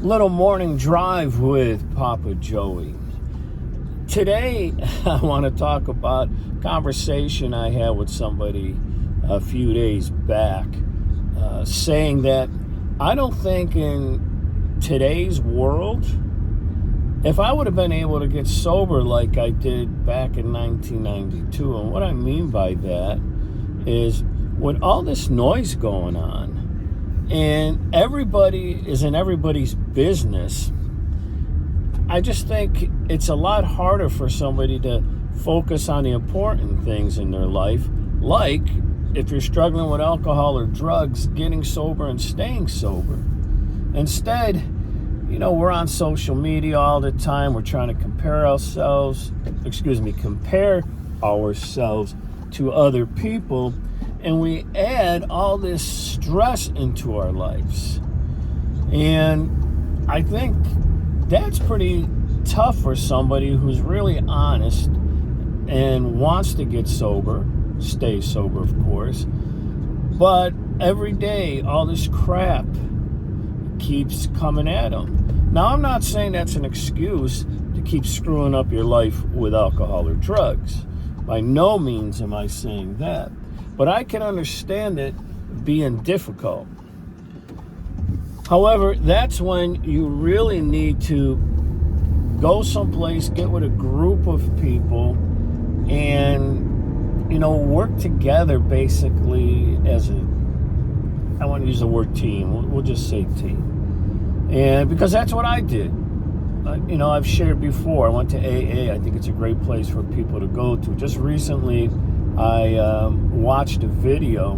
Little morning drive with Papa Joey. Today, I want to talk about a conversation I had with somebody a few days back, saying that I don't think in today's world, if I would have been able to get sober like I did back in 1992, and what I mean by that is with all this noise going on, and everybody is in everybody's business, I just think it's a lot harder for somebody to focus on the important things in their life, like if you're struggling with alcohol or drugs, getting sober and staying sober. Instead, we're on social media all the time. We're trying to compare ourselves to other people, and we add all this stress into our lives. And I think that's pretty tough for somebody who's really honest and wants to get sober, stay sober, of course. But every day, all this crap keeps coming at them. Now, I'm not saying that's an excuse to keep screwing up your life with alcohol or drugs. By no means am I saying that. But I can understand it being difficult. However, that's when you really need to go someplace, get with a group of people, and, work together basically as I want to use the word team. We'll just say team. And because that's what I did. I've shared before. I went to AA. I think it's a great place for people to go to. Just recently, I watched a video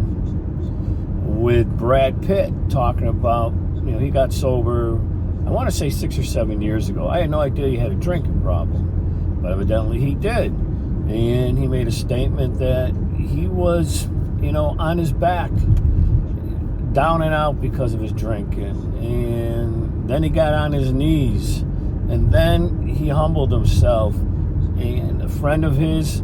with Brad Pitt talking about, he got sober, I want to say 6 or 7 years ago. I had no idea he had a drinking problem, but evidently he did. And he made a statement that he was, on his back, down and out because of his drinking. And then he got on his knees, and then he humbled himself. And a friend of his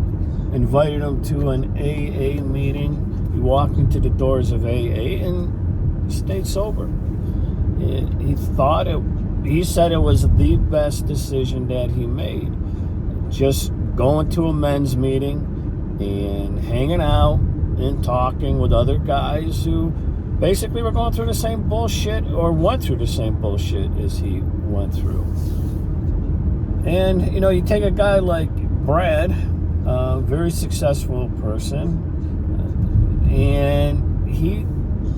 invited him to an AA meeting. He walked into the doors of AA and stayed sober. He said it was the best decision that he made. Just going to a men's meeting and hanging out and talking with other guys who basically were going through the same bullshit or went through the same bullshit as he went through. And, you take a guy like Brad, a very successful person, and he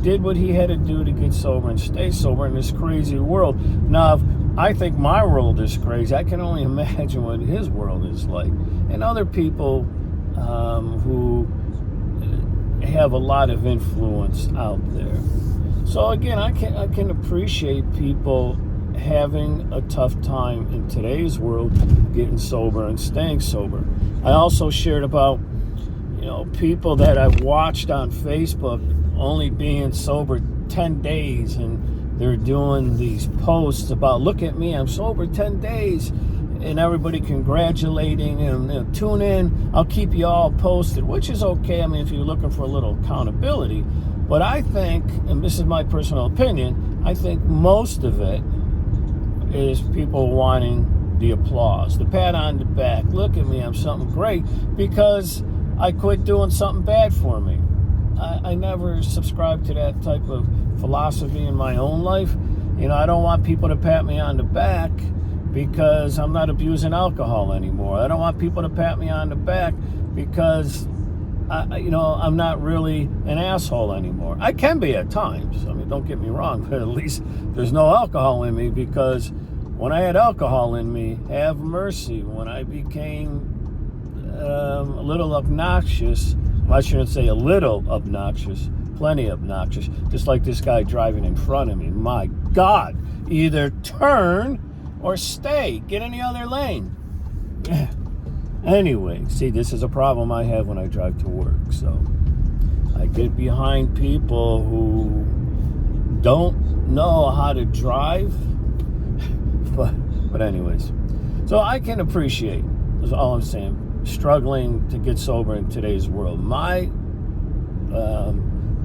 did what he had to do to get sober and stay sober in this crazy world. Now, if I think my world is crazy, I can only imagine what his world is like. And other people who have a lot of influence out there. So again, I can appreciate people having a tough time in today's world getting sober and staying sober. I also shared about people that I've watched on Facebook only being sober 10 days, and they're doing these posts about, look at me, I'm sober 10 days, and everybody congratulating and tune in, I'll keep you all posted, which is okay. I mean, if you're looking for a little accountability. But I think, and this is my personal opinion, I think most of it is people wanting the applause, the pat on the back. Look at me, I'm something great because I quit doing something bad for me. I never subscribed to that type of philosophy in my own life. I don't want people to pat me on the back because I'm not abusing alcohol anymore. I don't want people to pat me on the back because I'm not really an asshole anymore. I can be at times. I mean, don't get me wrong, but at least there's no alcohol in me, because when I had alcohol in me, have mercy, when I became a little obnoxious, I shouldn't say a little obnoxious, plenty obnoxious, just like this guy driving in front of me. My God, either turn or stay, get in the other lane. Anyway, see, this is a problem I have when I drive to work. So I get behind people who don't know how to drive. But anyways, so I can appreciate, is all I'm saying, struggling to get sober in today's world. My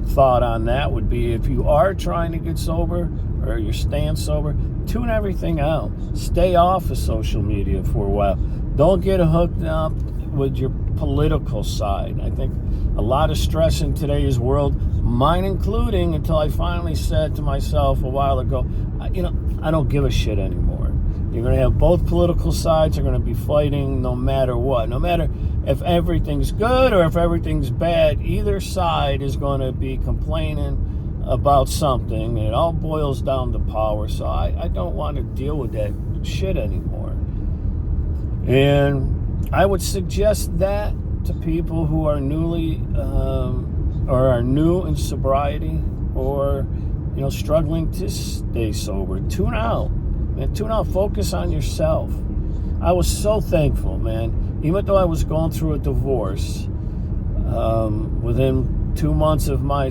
thought on that would be, if you are trying to get sober or you're staying sober, tune everything out. Stay off of social media for a while. Don't get hooked up with your political side. I think a lot of stress in today's world, mine including, until I finally said to myself a while ago, I don't give a shit anymore. You're going to have both political sides are going to be fighting no matter what. No matter if everything's good or if everything's bad, either side is going to be complaining about something, and it all boils down to power. So I don't want to deal with that shit anymore. And I would suggest that to people who are newly or are new in sobriety, or struggling to stay sober. Tune out, man. Tune out. Focus on yourself. I was so thankful, man. Even though I was going through a divorce, within 2 months of my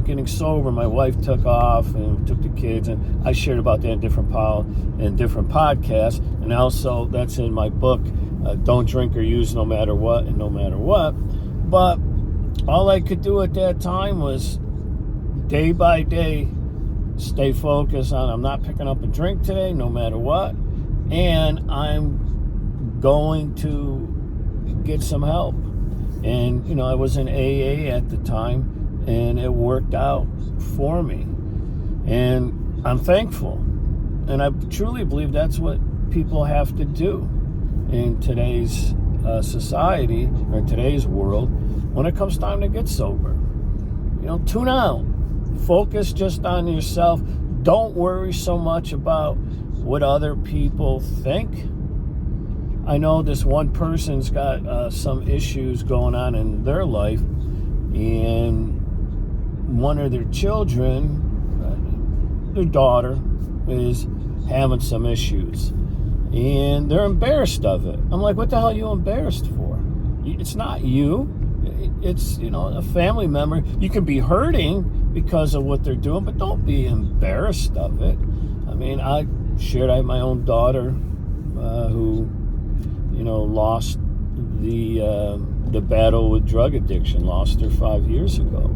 getting sober, my wife took off and took the kids, and I shared about that in different podcasts, and also that's in my book, Don't Drink or Use No Matter What and No Matter What. But all I could do at that time was day by day stay focused on, I'm not picking up a drink today no matter what, and I'm going to get some help. And I was in AA at the time, and it worked out for me, and I'm thankful, and I truly believe that's what people have to do in today's society, or today's world, when it comes time to get sober. Tune out, focus just on yourself. Don't worry so much about what other people think. I know this one person's got some issues going on in their life, and one of their children, their daughter, is having some issues, and they're embarrassed of it. I'm like, what the hell are you embarrassed for? It's not you. It's, a family member. You can be hurting because of what they're doing, but don't be embarrassed of it. I mean, I have my own daughter who, lost the battle with drug addiction, lost her 5 years ago.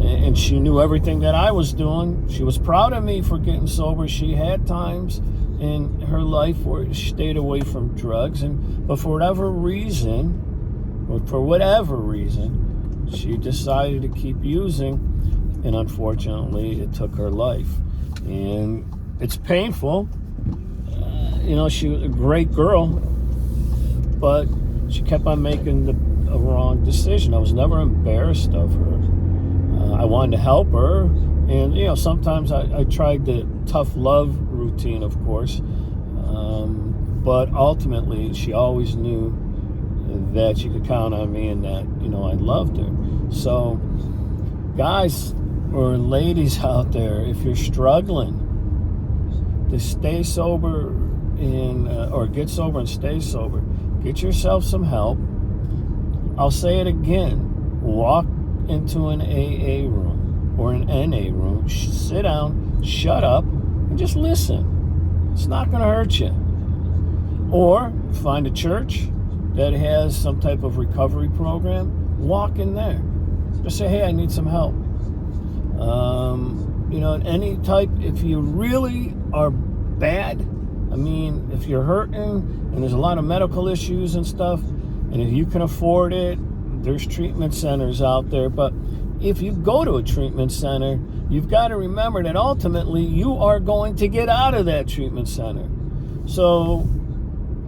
And she knew everything that I was doing. She was proud of me for getting sober. She had times in her life where she stayed away from drugs, but for whatever reason, she decided to keep using, and unfortunately, it took her life. And it's painful. She was a great girl, but she kept on making a wrong decision. I was never embarrassed of her. I wanted to help her, and sometimes I tried the tough love routine, of course, but ultimately she always knew that she could count on me, and that I loved her. So guys or ladies out there, if you're struggling to stay sober or get sober and stay sober, get yourself some help. I'll say it again, walk into an AA room or an NA room, sit down, shut up, and just listen. It's not going to hurt you. Or find a church that has some type of recovery program, walk in there. Just say, hey, I need some help. Any type, if you really are bad, if you're hurting and there's a lot of medical issues and stuff, and if you can afford it, there's treatment centers out there. But if you go to a treatment center, you've got to remember that ultimately you are going to get out of that treatment center. So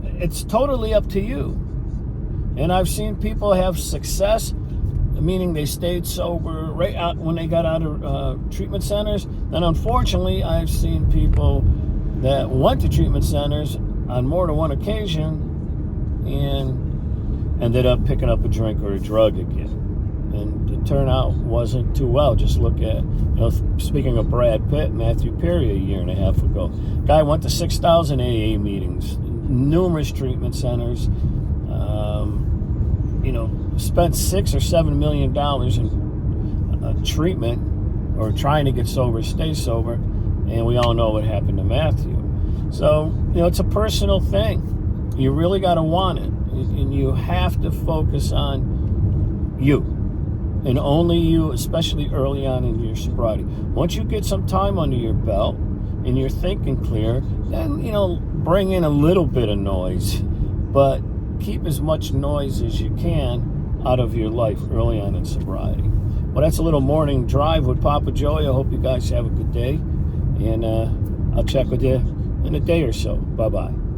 it's totally up to you. And I've seen people have success, meaning they stayed sober right out when they got out of treatment centers. And unfortunately, I've seen people that went to treatment centers on more than one occasion and ended up picking up a drink or a drug again. And the turnout wasn't too well. Just look at, speaking of Brad Pitt, Matthew Perry a year and a half ago. Guy went to 6,000 AA meetings, numerous treatment centers, spent $6 or $7 million in treatment or trying to get sober, stay sober, and we all know what happened to Matthew. So, it's a personal thing. You really got to want it, and you have to focus on you, and only you, especially early on in your sobriety. Once you get some time under your belt, and you're thinking clear, then, bring in a little bit of noise, but keep as much noise as you can out of your life early on in sobriety. Well, that's a little morning drive with Papa Joey. I hope you guys have a good day, and I'll check with you in a day or so. Bye-bye.